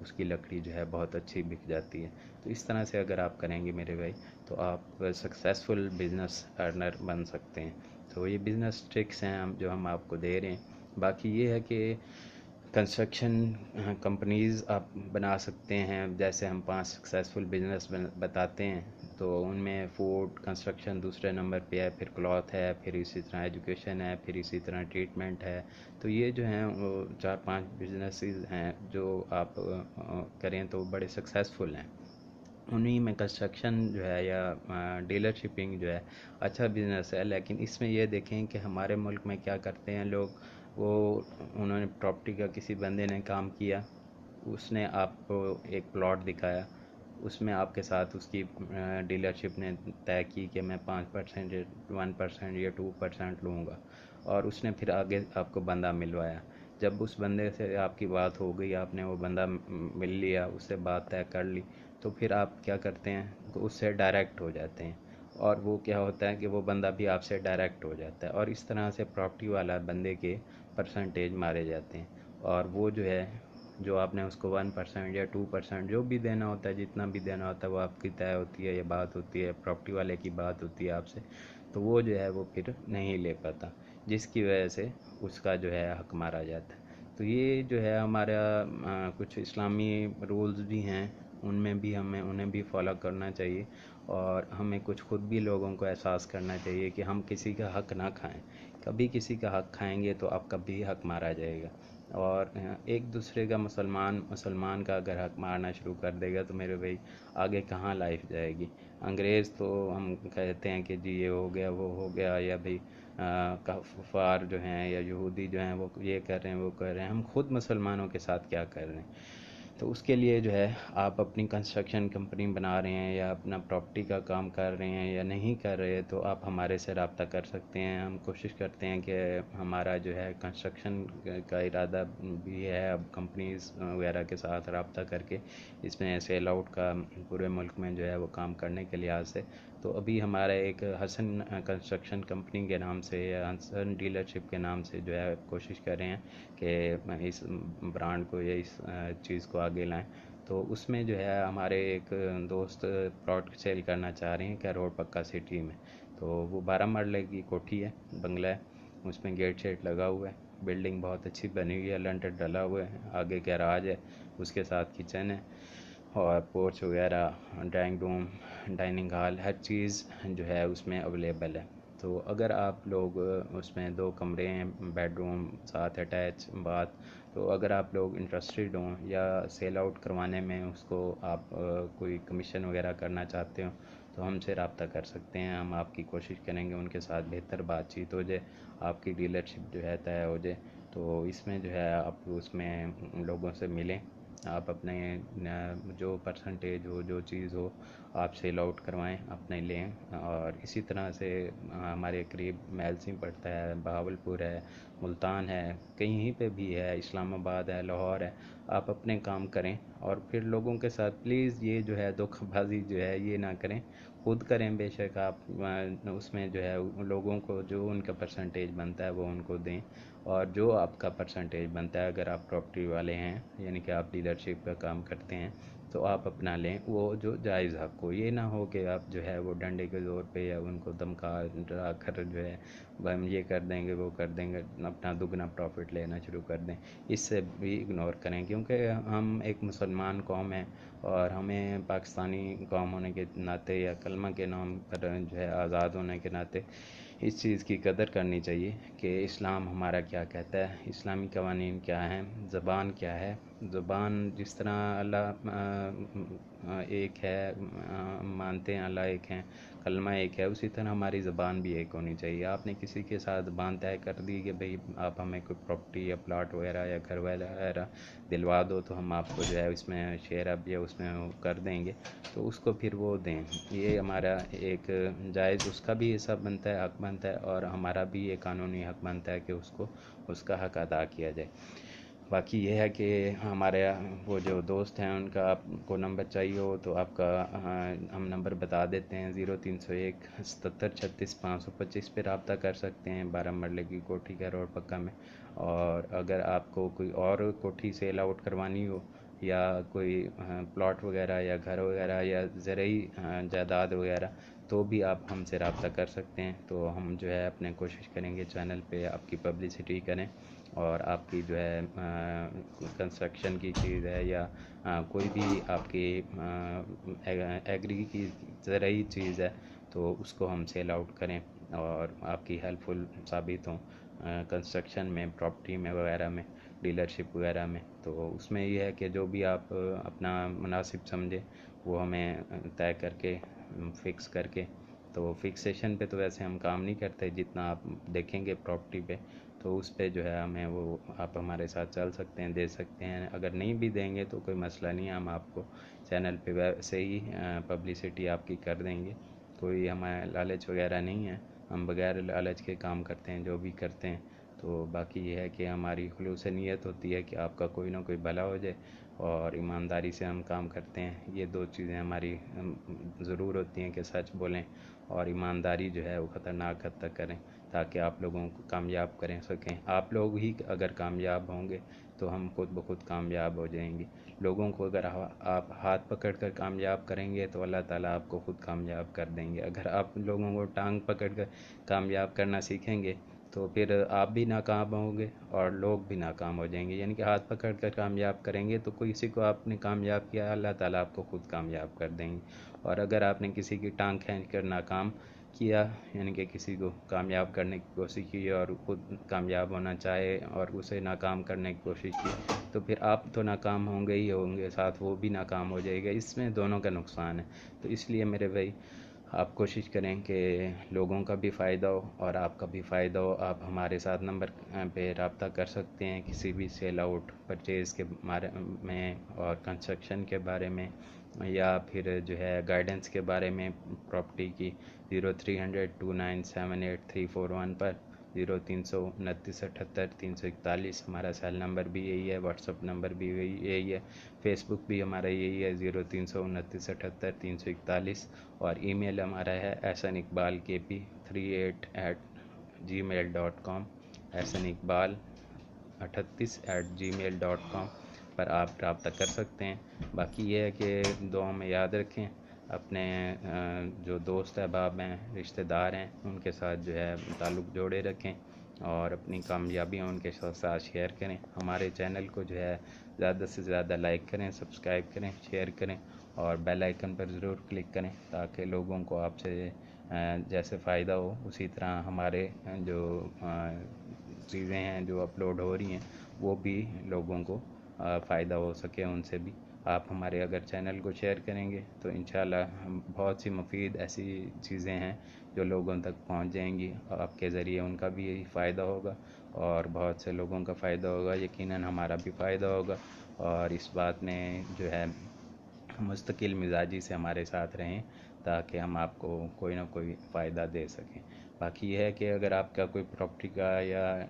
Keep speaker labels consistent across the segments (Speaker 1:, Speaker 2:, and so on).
Speaker 1: اس کی لکڑی جو ہے بہت اچھی بک جاتی ہے. تو اس طرح سے اگر آپ کریں گے میرے بھائی تو آپ سکسیزفل بزنس ارنر بن سکتے ہیں. تو یہ بزنس ٹرکس ہیں جو ہم آپ کو دے رہے ہیں. باقی یہ ہے کہ کنسٹرکشن کمپنیز آپ بنا سکتے ہیں. جیسے ہم 5 سکسیزفل بزنس بتاتے ہیں تو ان میں فوڈ کنسٹرکشن دوسرے نمبر پہ ہے, پھر کلاتھ ہے, پھر اسی طرح ایجوکیشن ہے, پھر اسی طرح ٹریٹمنٹ ہے. تو یہ جو ہیں وہ 4-5 بزنسز ہیں جو آپ کریں تو بڑے سکسیزفل ہیں. انہیں میں کنسٹرکشن جو ہے یا ڈیلر شپنگ جو ہے اچھا بزنس ہے. لیکن اس میں یہ دیکھیں کہ ہمارے ملک میں کیا کرتے ہیں لوگ, وہ انہوں نے پراپرٹی کا کسی بندے نے کام کیا, اس نے آپ کو ایک پلاٹ دکھایا, اس میں آپ کے ساتھ اس کی ڈیلرشپ نے طے کی کہ میں 5% 1% یا 2% لوں گا, اور اس نے پھر آگے آپ کو بندہ ملوایا. جب اس بندے سے آپ کی بات ہو گئی, آپ نے وہ بندہ مل لیا, اس سے بات طے کر لی, تو پھر آپ کیا کرتے ہیں اس سے ڈائریکٹ ہو جاتے ہیں. اور وہ کیا ہوتا ہے کہ وہ بندہ بھی آپ سے ڈائریکٹ ہو جاتا ہے, اور اس طرح سے پراپرٹی والا بندے کے پرسنٹیج مارے جاتے ہیں. اور وہ جو ہے جو آپ نے اس کو 1% یا 2% جو بھی دینا ہوتا ہے, جتنا بھی دینا ہوتا ہے, وہ آپ کی طے ہوتی ہے, یہ بات ہوتی ہے, پراپرٹی والے کی بات ہوتی ہے آپ سے, تو وہ جو ہے وہ پھر نہیں لے پاتا, جس کی وجہ سے اس کا جو ہے حق مارا جاتا ہے. تو یہ جو ہے ہمارا کچھ اسلامی رولز بھی ہیں, ان میں بھی ہمیں انہیں بھی فالو کرنا چاہیے, اور ہمیں کچھ خود بھی لوگوں کو احساس کرنا چاہیے کہ ہم کسی کا حق نہ کھائیں. کبھی کسی کا حق کھائیں گے تو آپ کا بھی حق مارا جائے گا. اور ایک دوسرے کا مسلمان کا اگر حق مارنا شروع کر دے گا تو میرے بھائی آگے کہاں لائف جائے گی. انگریز تو ہم کہتے ہیں کہ جی یہ ہو گیا وہ ہو گیا, یا بھئی کفار جو ہیں یا یہودی جو ہیں وہ یہ کر رہے ہیں وہ کر رہے ہیں, ہم خود مسلمانوں کے ساتھ کیا کر رہے ہیں. تو اس کے لیے جو ہے آپ اپنی کنسٹرکشن کمپنی بنا رہے ہیں یا اپنا پراپرٹی کا کام کر رہے ہیں یا نہیں کر رہے, تو آپ ہمارے سے رابطہ کر سکتے ہیں. ہم کوشش کرتے ہیں کہ ہمارا جو ہے کنسٹرکشن کا ارادہ بھی ہے, اب کمپنیز وغیرہ کے ساتھ رابطہ کر کے اس میں سیل آؤٹ کا پورے ملک میں جو ہے وہ کام کرنے کے لحاظ سے. تو ابھی ہمارا ایک حسن کنسٹرکشن کمپنی کے نام سے یا حسن ڈیلرشپ کے نام سے جو ہے کوشش کر رہے ہیں کہ اس برانڈ کو یا اس چیز کو آگے لائیں. تو اس میں جو ہے ہمارے ایک دوست پلاٹ سیل کرنا چاہ رہے ہیں کہ روڈ پکا سٹی میں. تو وہ 12 مرلے کی کوٹھی ہے, بنگلہ ہے, اس میں گیٹ شیٹ لگا ہوا ہے, بلڈنگ بہت اچھی بنی ہوئی ہے, لنٹر ڈلا ہوا ہے, آگے گیراج ہے, اس کے ساتھ کچن ہے, اور پورچ وغیرہ, ڈرائنگ روم, ڈائننگ ہال, ہر چیز جو ہے اس میں اویلیبل ہے. تو اگر آپ لوگ اس میں 2 کمرے ہیں, بیڈ روم ساتھ اٹیچ باتھ, تو اگر آپ لوگ انٹرسٹڈ ہوں یا سیل آؤٹ کروانے میں اس کو آپ کوئی کمیشن وغیرہ کرنا چاہتے ہو تو ہم سے رابطہ کر سکتے ہیں. ہم آپ کی کوشش کریں گے ان کے ساتھ بہتر بات چیت ہو جائے, آپ کی ڈیلرشپ جو ہے طے ہو جائے. تو اس میں جو ہے آپ اس میں لوگوں سے ملیں, آپ اپنے جو پرسنٹیج ہو جو چیز ہو آپ سیل آؤٹ کروائیں, اپنے لیں. اور اسی طرح سے ہمارے قریب میلسیں پڑتا ہے, بہاولپور ہے, ملتان ہے, کہیں پہ بھی ہے, اسلام آباد ہے, لاہور ہے, آپ اپنے کام کریں. اور پھر لوگوں کے ساتھ پلیز یہ جو ہے دھوکہ بازی جو ہے یہ نہ کریں, خود کریں. بے شک آپ اس میں جو ہے لوگوں کو جو ان کا پرسنٹیج بنتا ہے وہ ان کو دیں, اور جو آپ کا پرسنٹیج بنتا ہے اگر آپ پراپرٹی والے ہیں یعنی کہ آپ ڈیلرشپ کا کام کرتے ہیں تو آپ اپنا لیں, وہ جو جائز حق ہو. یہ نہ ہو کہ آپ جو ہے وہ ڈنڈے کے زور پہ یا ان کو دھمکا ڈرا کر جو ہے ہم یہ کر دیں گے وہ کر دیں گے, اپنا دگنا پروفٹ لینا شروع کر دیں. اس سے بھی اگنور کریں, کیونکہ ہم ایک مسلمان قوم ہیں, اور ہمیں پاکستانی قوم ہونے کے ناطے یا کلمہ کے نام پر جو ہے آزاد ہونے کے ناطے اس چیز کی قدر کرنی چاہیے کہ اسلام ہمارا کیا کہتا ہے, اسلامی قوانین کیا ہیں, زبان کیا ہے. زبان جس طرح اللہ ایک ہے, مانتے ہیں اللہ ایک ہیں, کلمہ ایک ہے, اسی طرح ہماری زبان بھی ایک ہونی چاہیے. آپ نے کسی کے ساتھ زبان طے کر دی کہ بھئی آپ ہمیں کوئی پراپرٹی یا پلاٹ وغیرہ یا گھر وغیرہ دلوا دو تو ہم آپ کو جو ہے اس میں شیئر اپ یا اس میں کر دیں گے, تو اس کو پھر وہ دیں. یہ ہمارا ایک جائز اس کا بھی حصہ بنتا ہے, حق بنتا ہے, اور ہمارا بھی یہ قانونی حق بنتا ہے کہ اس کو اس کا حق ادا کیا جائے. باقی یہ ہے کہ ہمارے وہ جو دوست ہیں ان کا آپ کو نمبر چاہیے ہو تو آپ کا ہم نمبر بتا دیتے ہیں, 0301 77 36 525 پہ رابطہ کر سکتے ہیں, 12 مرلے کی کوٹھی کا روڈ پکا میں. اور اگر آپ کو کوئی اور کوٹھی سیل آؤٹ کروانی ہو یا کوئی پلاٹ وغیرہ یا گھر وغیرہ یا زرعی جائیداد وغیرہ، تو بھی آپ ہم سے رابطہ کر سکتے ہیں. تو ہم جو ہے اپنے کوشش کریں گے چینل پہ آپ کی پبلسٹی کریں، اور آپ کی جو ہے کنسٹرکشن کی چیز ہے یا کوئی بھی آپ کی ایگری کی زرعی چیز ہے تو اس کو ہم سیل آؤٹ کریں اور آپ کی ہیلپ فل ثابت ہوں کنسٹرکشن میں، پراپرٹی میں وغیرہ میں، ڈیلرشپ وغیرہ میں. تو اس میں یہ ہے کہ جو بھی آپ اپنا مناسب سمجھے وہ ہمیں طے کر کے فکس کر کے. تو فکسیشن پہ تو ویسے ہم کام نہیں کرتے، جتنا آپ دیکھیں گے پراپرٹی پہ تو اس پہ جو ہے ہمیں وہ آپ ہمارے ساتھ چل سکتے ہیں، دے سکتے ہیں. اگر نہیں بھی دیں گے تو کوئی مسئلہ نہیں ہے، ہم آپ کو چینل پہ ویسے ہی پبلسٹی آپ کی کر دیں گے. کوئی ہمیں لالچ وغیرہ نہیں ہے، ہم بغیر لالچ کے کام کرتے ہیں جو بھی کرتے ہیں. تو باقی یہ ہے کہ ہماری خلوص نیت ہوتی ہے کہ آپ کا کوئی نہ کوئی بھلا ہو جائے، اور ایمانداری سے ہم کام کرتے ہیں. یہ دو چیزیں ہماری ضرور ہوتی ہیں کہ سچ بولیں اور ایمانداری جو ہے وہ خطرناک حد تک کریں، تاکہ آپ لوگوں کو کامیاب کریں سکیں. آپ لوگ ہی اگر کامیاب ہوں گے تو ہم خود بخود کامیاب ہو جائیں گے. لوگوں کو اگر آپ ہاتھ پکڑ کر کامیاب کریں گے تو اللہ تعالیٰ آپ کو خود کامیاب کر دیں گے. اگر آپ لوگوں کو ٹانگ پکڑ کر کامیاب کرنا سیکھیں گے تو پھر آپ بھی ناکام ہوں گے اور لوگ بھی ناکام ہو جائیں گے. یعنی کہ ہاتھ پکڑ کر کامیاب کریں گے تو کسی کو آپ نے کامیاب کیا، اللہ تعالیٰ آپ کو خود کامیاب کر دیں گے. اور اگر آپ نے کسی کی ٹانگ کھینچ کر ناکام کیا، یعنی کہ کسی کو کامیاب کرنے کی کوشش کی اور خود کامیاب ہونا چاہے اور اسے ناکام کرنے کی کوشش کی، تو پھر آپ تو ناکام ہوں گے ہی ہوں گے، ساتھ وہ بھی ناکام ہو جائے گا. اس میں دونوں کا نقصان ہے. تو اس لیے میرے بھائی آپ کوشش کریں کہ لوگوں کا بھی فائدہ ہو اور آپ کا بھی فائدہ ہو. آپ ہمارے ساتھ نمبر پہ رابطہ کر سکتے ہیں کسی بھی سیل آؤٹ پرچیز کے بارے میں اور کنسٹرکشن کے بارے میں، یا پھر جو ہے گائیڈنس کے بارے میں پراپرٹی کی. 0300297831 پر 0329783341 ہمارا سیل نمبر بھی یہی ہے، واٹس ایپ نمبر بھی یہی ہے، فیس بک بھی ہمارا یہی ہے 0329783341. اور ای میل ہمارا ہے ehsaniqbalkp38@gmail.com ehsaniqbal38@gmail.com پر آپ رابطہ کر سکتے ہیں. باقی یہ ہے کہ دعاؤں میں یاد رکھیں، اپنے جو دوست احباب ہیں، رشتہ دار ہیں، ان کے ساتھ جو ہے تعلق جوڑے رکھیں اور اپنی کامیابیاں ان کے ساتھ شیئر کریں. ہمارے چینل کو جو ہے زیادہ سے زیادہ لائک کریں، سبسکرائب کریں، شیئر کریں اور بیل آئیکن پر ضرور کلک کریں، تاکہ لوگوں کو آپ سے جیسے فائدہ ہو اسی طرح ہمارے جو چیزیں ہیں جو اپلوڈ ہو رہی ہیں وہ بھی لوگوں کو فائدہ ہو سکے ان سے بھی. آپ ہمارے اگر چینل کو شیئر کریں گے تو انشاءاللہ بہت سی مفید ایسی چیزیں ہیں جو لوگوں تک پہنچ جائیں گی. آپ کے ذریعے ان کا بھی فائدہ ہوگا اور بہت سے لوگوں کا فائدہ ہوگا، یقیناً ہمارا بھی فائدہ ہوگا. اور اس بات میں جو ہے مستقل مزاجی سے ہمارے ساتھ رہیں تاکہ ہم آپ کو کوئی نہ کوئی فائدہ دے سکیں. باقی یہ ہے کہ اگر آپ کا کوئی پراپرٹی کا یا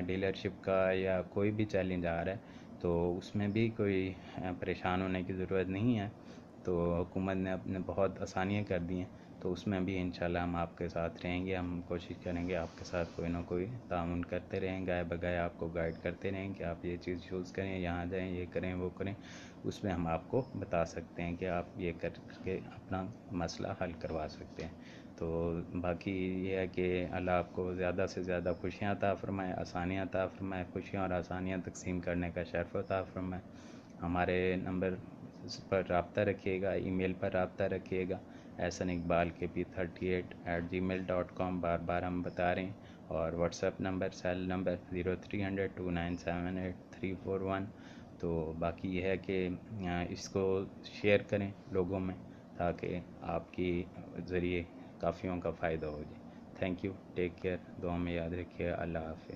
Speaker 1: ڈیلرشپ کا یا کوئی بھی چیلنج آ رہا ہے تو اس میں بھی کوئی پریشان ہونے کی ضرورت نہیں ہے. تو حکومت نے اپنے بہت آسانیاں کر دی ہیں، تو اس میں بھی انشاءاللہ ہم آپ کے ساتھ رہیں گے. ہم کوشش کریں گے آپ کے ساتھ کوئی نہ کوئی تعاون کرتے رہیں، گائے بگائے آپ کو گائیڈ کرتے رہیں کہ آپ یہ چیز یوز کریں، یہاں جائیں، یہ کریں، وہ کریں. اس میں ہم آپ کو بتا سکتے ہیں کہ آپ یہ کر کے اپنا مسئلہ حل کروا سکتے ہیں. تو باقی یہ ہے کہ اللہ آپ کو زیادہ سے زیادہ خوشیاں عطا فرمائے، آسانیاں عطا فرمائے، خوشیاں اور آسانیاں تقسیم کرنے کا شرف عطا فرمائے. ہمارے نمبر پر رابطہ رکھیے گا، ای میل پر رابطہ رکھیے گا ehsaniqbalkp38@gmail.com بار بار ہم بتا رہے ہیں. اور WhatsApp number cell number 030029783341. تو باقی یہ ہے کہ اس کو شیئر کریں لوگوں میں تاکہ آپ کی ذریعے کافیوں کا فائدہ ہو جائے. تھینک یو، ٹیک کیئر، دعا میں یاد رکھیے. اللہ حافظ.